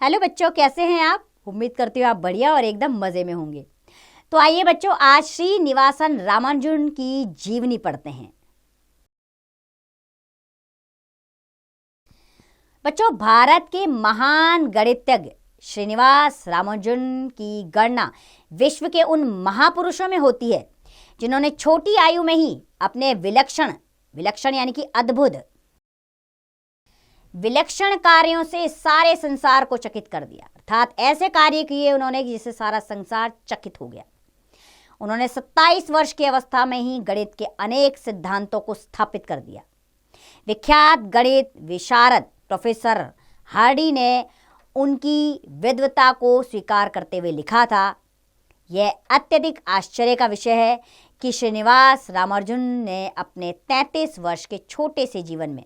Hello बच्चों, कैसे हैं आप? उम्मीद करती हूँ आप बढ़िया और एकदम मजे में होंगे। तो आइए बच्चों, आज श्रीनिवासन रामानुजन की जीवनी पढ़ते हैं। बच्चों, भारत के महान गणितज्ञ श्रीनिवास रामानुजन की गणना विश्व के उन महापुरुषों में होती है जिन्होंने छोटी आयु में ही अपने विलक्षण यानी कि अद्भुत विलक्षण कार्यों से सारे संसार को चकित कर दिया। अर्थात ऐसे कार्य किए उन्होंने जिससे सारा संसार चकित हो गया। उन्होंने 27 वर्ष की अवस्था में ही गणित के अनेक सिद्धांतों को स्थापित कर दिया। विख्यात गणित विशारद प्रोफेसर हार्डी ने उनकी विद्वता को स्वीकार करते हुए लिखा था, यह अत्यधिक आश्चर्य का विषय है कि श्रीनिवास रामानुजन ने अपने 33 वर्ष के छोटे से जीवन में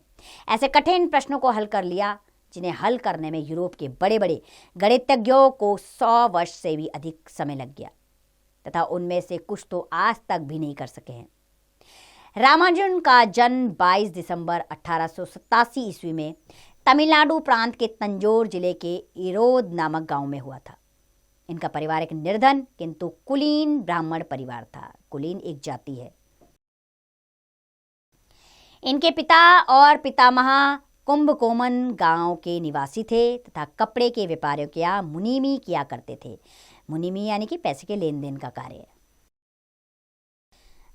ऐसे कठिन प्रश्नों को हल कर लिया जिन्हें हल करने में यूरोप के बड़े बड़े गणितज्ञों को 100 वर्ष से भी अधिक समय लग गया तथा उनमें से कुछ तो आज तक भी नहीं कर सके हैं। रामानुजन का जन्म 22 दिसंबर 1887 ईस्वी में तमिलनाडु प्रांत के तंजौर जिले के इरोद नामक गांव में हुआ था। इनका परिवार एक निर्धन किंतु कुलीन ब्राह्मण परिवार था। कुलीन एक जाति है। इनके पिता और पितामह कुंभकोणम गांव के निवासी थे तथा कपड़े के व्यापारियों के यहाँ मुनीमी किया करते थे। मुनीमी यानी कि पैसे के लेन देन का कार्य।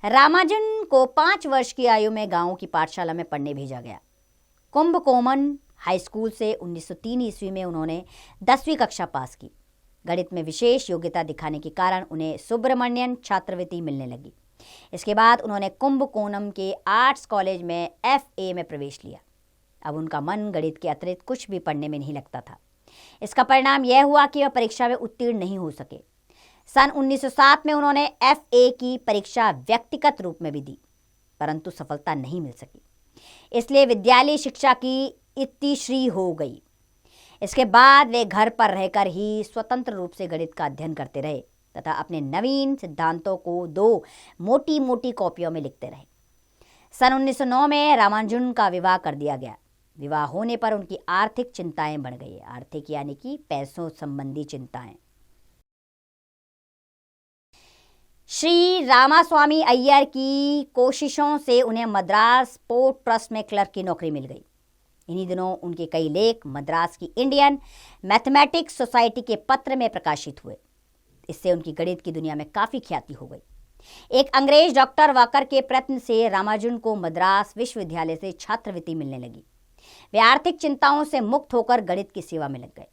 रामानुजन को 5 वर्ष की आयु में गांव की पाठशाला में पढ़ने भेजा गया। कुंभकोणम हाई स्कूल से 1903 ईस्वी में उन्होंने 10वीं कक्षा पास की। गणित में विशेष योग्यता दिखाने के कारण उन्हें सुब्रमण्यन छात्रवृत्ति मिलने लगी। इसके बाद उन्होंने कुंभकोणम के आर्ट्स कॉलेज में FA में प्रवेश लिया। अब उनका मन गणित के अतिरिक्त कुछ भी पढ़ने में नहीं लगता था। इसका परिणाम यह हुआ कि वह परीक्षा में उत्तीर्ण नहीं हो सके। सन 1907 में उन्होंने FA की परीक्षा व्यक्तिगत रूप में भी दी, परंतु सफलता नहीं मिल सकी। इसलिए विद्यालय शिक्षा की इतिश्री हो गई। इसके बाद वे घर पर रहकर ही स्वतंत्र रूप से गणित का अध्ययन करते रहे तथा अपने नवीन सिद्धांतों को 2 मोटी मोटी कॉपियों में लिखते रहे। सन 1909 में रामानुजन का विवाह कर दिया गया। विवाह होने पर उनकी आर्थिक चिंताएं बढ़ गई। आर्थिक यानी कि पैसों संबंधी चिंताएं। श्री रामास्वामी अय्यर की कोशिशों से उन्हें मद्रास पोर्ट ट्रस्ट में क्लर्क की नौकरी मिल गई। इन्हीं दिनों उनके कई लेख मद्रास की इंडियन मैथमेटिक्स सोसाइटी के पत्र में प्रकाशित हुए। इससे उनकी गणित की दुनिया में काफी ख्याति हो गई। एक अंग्रेज डॉक्टर वाकर के प्रयत्न से रामानुजन को मद्रास विश्वविद्यालय से छात्रवृत्ति मिलने लगी। वे आर्थिक चिंताओं से मुक्त होकर गणित की सेवा में लग गए।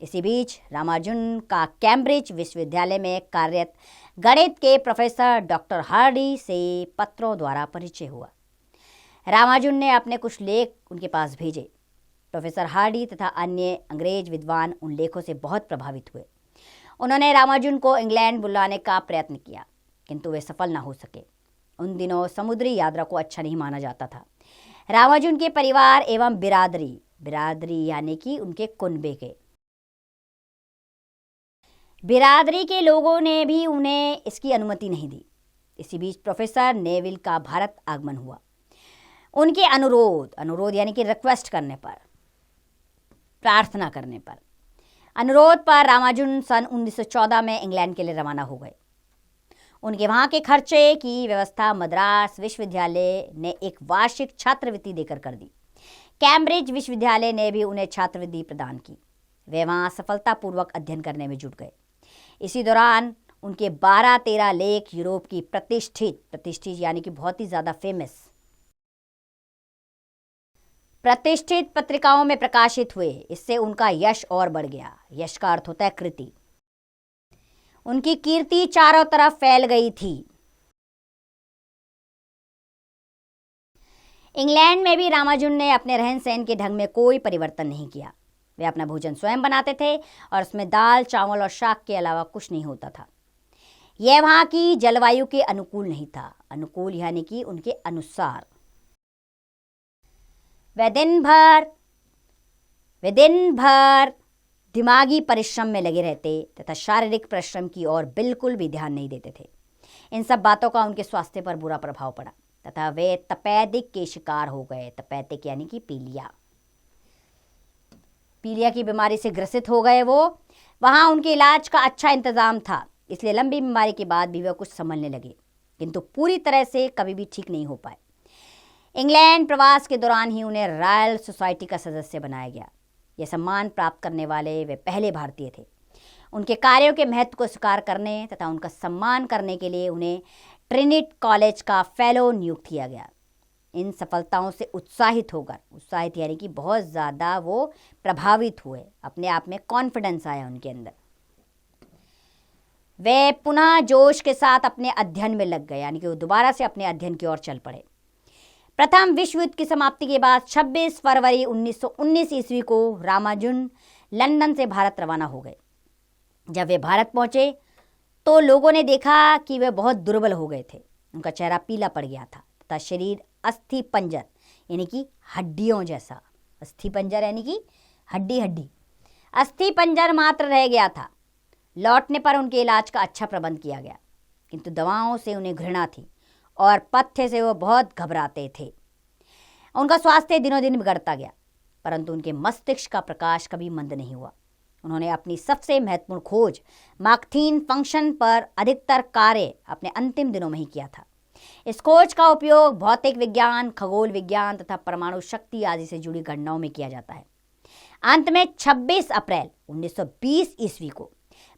इसी बीच रामानुजन का कैम्ब्रिज विश्वविद्यालय में कार्यरत गणित के प्रोफेसर डॉक्टर हार्डी से पत्रों द्वारा परिचय हुआ। रामानुजन ने अपने कुछ लेख उनके पास भेजे। प्रोफेसर हार्डी तथा अन्य अंग्रेज विद्वान उन लेखों से बहुत प्रभावित हुए। उन्होंने रामानुजन को इंग्लैंड बुलाने का प्रयत्न किया, किंतु वे सफल न हो सके। उन दिनों समुद्री यात्रा को अच्छा नहीं माना जाता था। रामानुजन के परिवार एवं बिरादरी यानी कि उनके कुनबे के बिरादरी के लोगों ने भी उन्हें इसकी अनुमति नहीं दी। इसी बीच प्रोफेसर नेविल का भारत आगमन हुआ। उनके अनुरोध यानी कि रिक्वेस्ट करने पर, प्रार्थना करने पर, अनुरोध पर रामानुजन सन 1914 में इंग्लैंड के लिए रवाना हो गए। उनके वहाँ के खर्चे की व्यवस्था मद्रास विश्वविद्यालय ने एक वार्षिक छात्रवृत्ति देकर कर दी। कैम्ब्रिज विश्वविद्यालय ने भी उन्हें छात्रवृत्ति प्रदान की। वे वहाँ सफलतापूर्वक अध्ययन करने में जुट गए। इसी दौरान उनके 12-13 लेख यूरोप की प्रतिष्ठित यानी कि बहुत ही ज़्यादा प्रतिष्ठित पत्रिकाओं में प्रकाशित हुए। इससे उनका यश और बढ़ गया। यश का अर्थ होता है कृति। उनकी कीर्ति चारों तरफ फैल गई थी। इंग्लैंड में भी रामानुजन ने अपने रहन सहन के ढंग में कोई परिवर्तन नहीं किया। वे अपना भोजन स्वयं बनाते थे और उसमें दाल चावल और शाक के अलावा कुछ नहीं होता था। यह वहाँ की जलवायु के अनुकूल नहीं था। अनुकूल यानी कि उनके अनुसार। वे दिन भर दिमागी परिश्रम में लगे रहते तथा शारीरिक परिश्रम की ओर बिल्कुल भी ध्यान नहीं देते थे। इन सब बातों का उनके स्वास्थ्य पर बुरा प्रभाव पड़ा तथा वे तपेदिक के शिकार हो गए। तपेदिक यानी कि पीलिया की बीमारी से ग्रसित हो गए। वो वहां उनके इलाज का अच्छा इंतजाम था, इसलिए लंबी बीमारी के बाद भी वे कुछ संभलने लगे, किंतु पूरी तरह से कभी भी ठीक नहीं हो पाए। इंग्लैंड प्रवास के दौरान ही उन्हें रॉयल सोसाइटी का सदस्य बनाया गया। यह सम्मान प्राप्त करने वाले वे पहले भारतीय थे। उनके कार्यों के महत्व को स्वीकार करने तथा उनका सम्मान करने के लिए उन्हें ट्रिनिटी कॉलेज का फेलो नियुक्त किया गया। इन सफलताओं से उत्साहित यानी कि बहुत ज़्यादा वो प्रभावित हुए, अपने आप में कॉन्फिडेंस आया उनके अंदर। वे पुनः जोश के साथ अपने अध्ययन में लग गए, यानी कि वो दोबारा से अपने अध्ययन की ओर चल पड़े। प्रथम विश्व युद्ध की समाप्ति के बाद 26 फरवरी 1919 ईस्वी को रामानुजन लंदन से भारत रवाना हो गए। जब वे भारत पहुंचे तो लोगों ने देखा कि वे बहुत दुर्बल हो गए थे। उनका चेहरा पीला पड़ गया था तथा शरीर अस्थि पंजर यानी कि हड्डियों जैसा, अस्थि पंजर यानी कि हड्डी अस्थि पंजर मात्र रह गया था। लौटने पर उनके इलाज का अच्छा प्रबंध किया गया, किंतु दवाओं से उन्हें घृणा थी और पथ्य से वो बहुत घबराते थे। उनका स्वास्थ्य दिनों दिन बिगड़ता गया, परंतु उनके मस्तिष्क का प्रकाश कभी मंद नहीं हुआ। उन्होंने अपनी सबसे महत्वपूर्ण खोज मार्कथीन फंक्शन पर अधिकतर कार्य अपने अंतिम दिनों में ही किया था। इस खोज का उपयोग भौतिक विज्ञान, खगोल विज्ञान तथा परमाणु शक्ति आदि से जुड़ी गणनाओं में किया जाता है। अंत में 26 अप्रैल 1920 ईस्वी को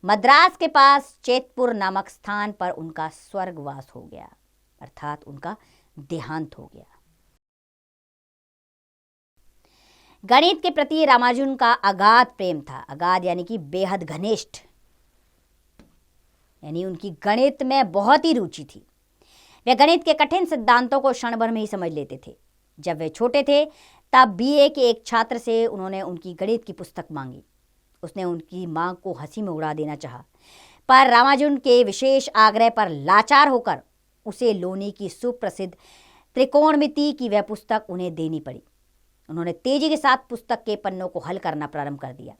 मद्रास के पास चेतपुर नामक स्थान पर उनका स्वर्गवास हो गया, अर्थात उनका देहांत हो गया। गणित के प्रति रामानुजन का अगाध प्रेम था। अगाध यानी कि बेहद घनिष्ठ, यानी उनकी गणित में बहुत ही रुचि थी। वे गणित के कठिन सिद्धांतों को क्षण भर में ही समझ लेते थे। जब वे छोटे थे तब बीए के एक छात्र से उन्होंने उनकी गणित की पुस्तक मांगी। उसने उनकी मांग को हंसी में उड़ा देना चाहा, पर रामानुजन के विशेष आग्रह पर लाचार होकर उसे लोनी की सुप्रसिद्ध त्रिकोणमिति की वह पुस्तक उन्हें देनी पड़ी। उन्होंने तेजी के साथ पुस्तक के पन्नों को हल करना प्रारंभ कर दिया।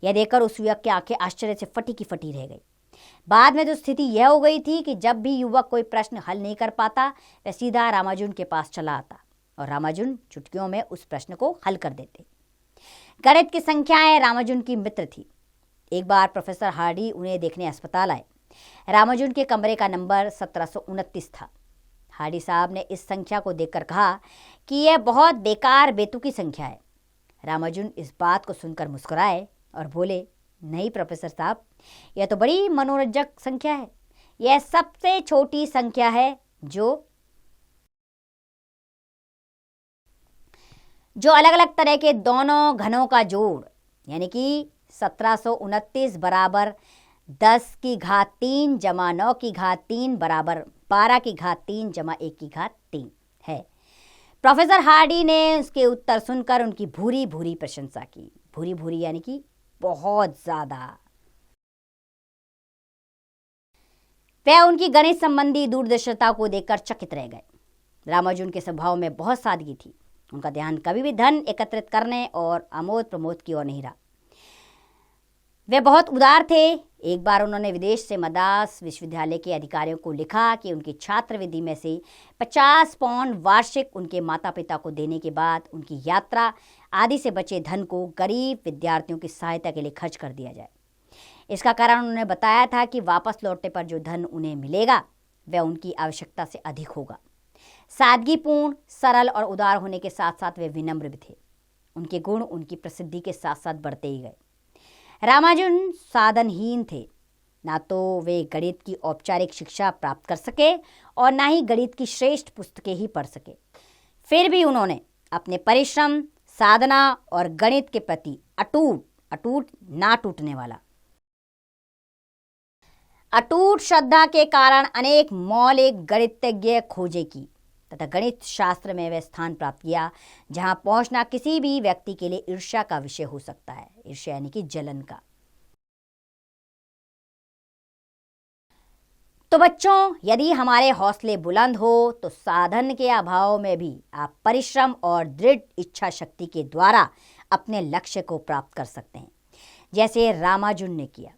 यह देखकर उस युवक की आंखें आश्चर्य से फटी की फटी रह गई। बाद में तो स्थिति यह हो गई थी कि जब भी युवक कोई प्रश्न हल नहीं कर पाता, वह सीधा रामानुजन के पास चला आता और रामानुजन चुटकियों में उस प्रश्न को हल कर देते। गणित की संख्याएं रामानुजन की मित्र थी। एक बार प्रोफेसर हार्डी उन्हें देखने अस्पताल आए। रामानुजन के कमरे का नंबर 1729 था। हार्डी साहब ने इस संख्या को देखकर कहा कि यह बहुत बेकार बेतुकी संख्या है। रामानुजन इस बात को सुनकर मुस्कुराए और बोले, नहीं प्रोफेसर साहब, यह तो बड़ी मनोरंजक संख्या है। यह सबसे छोटी संख्या है जो अलग अलग तरह के दोनों घनों का जोड़, यानी कि 1729 बराबर 10 की घात 3 जमा 9 की घात 3 बराबर 12 की घात 3 जमा 1 की घात 3 है। प्रोफेसर हार्डी ने उसके उत्तर सुनकर उनकी भूरी भूरी प्रशंसा की। भूरी भूरी यानी कि बहुत ज्यादा। वह उनकी गणित संबंधी दूरदर्शिता को देखकर चकित रह गए। रामानुजन के स्वभाव में बहुत सादगी थी। उनका ध्यान कभी भी धन एकत्रित करने और आमोद प्रमोद की ओर नहीं रहा। वे बहुत उदार थे। एक बार उन्होंने विदेश से मद्रास विश्वविद्यालय के अधिकारियों को लिखा कि उनकी छात्रवृत्ति में से 50 पाउंड वार्षिक उनके माता पिता को देने के बाद उनकी यात्रा आदि से बचे धन को गरीब विद्यार्थियों की सहायता के लिए खर्च कर दिया जाए। इसका कारण उन्होंने बताया था कि वापस लौटने पर जो धन उन्हें मिलेगा वह उनकी आवश्यकता से अधिक होगा। सादगीपूर्ण, सरल और उदार होने के साथ साथ वे विनम्र भी थे। उनके गुण उनकी प्रसिद्धि के साथ साथ बढ़ते ही गए। रामानुजन साधनहीन थे। ना तो वे गणित की औपचारिक शिक्षा प्राप्त कर सके और ना ही गणित की श्रेष्ठ पुस्तकें ही पढ़ सके। फिर भी उन्होंने अपने परिश्रम, साधना और गणित के प्रति अटूट ना टूटने वाला अटूट श्रद्धा के कारण अनेक मौलिक गणितज्ञ खोजे की तथा गणित शास्त्र में वह स्थान प्राप्त किया जहां पहुंचना किसी भी व्यक्ति के लिए ईर्ष्या का विषय हो सकता है। ईर्ष्या यानी कि जलन का। तो बच्चों, यदि हमारे हौसले बुलंद हो तो साधन के अभाव में भी आप परिश्रम और दृढ़ इच्छा शक्ति के द्वारा अपने लक्ष्य को प्राप्त कर सकते हैं, जैसे रामानुजन ने किया।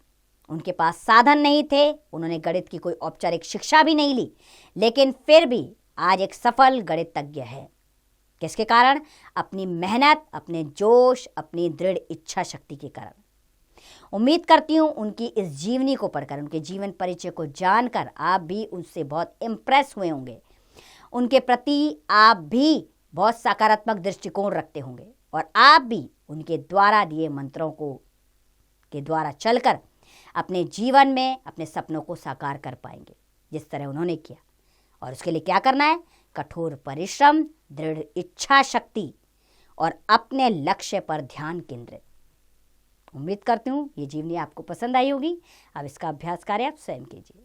उनके पास साधन नहीं थे, उन्होंने गणित की कोई औपचारिक शिक्षा भी नहीं ली, लेकिन फिर भी आज एक सफल गणितज्ञ है। किसके कारण? अपनी मेहनत, अपने जोश, अपनी दृढ़ इच्छा शक्ति के कारण। उम्मीद करती हूँ उनकी इस जीवनी को पढ़कर, उनके जीवन परिचय को जानकर आप भी उनसे बहुत इम्प्रेस हुए होंगे। उनके प्रति आप भी बहुत सकारात्मक दृष्टिकोण रखते होंगे और आप भी उनके द्वारा दिए मंत्रों के द्वारा चलकर अपने जीवन में अपने सपनों को साकार कर पाएंगे, जिस तरह उन्होंने किया। और उसके लिए क्या करना है? कठोर परिश्रम, दृढ़ इच्छा शक्ति और अपने लक्ष्य पर ध्यान केंद्रित। उम्मीद करती हूँ ये जीवनी आपको पसंद आई होगी। अब इसका अभ्यास कार्य आप स्वयं कीजिए।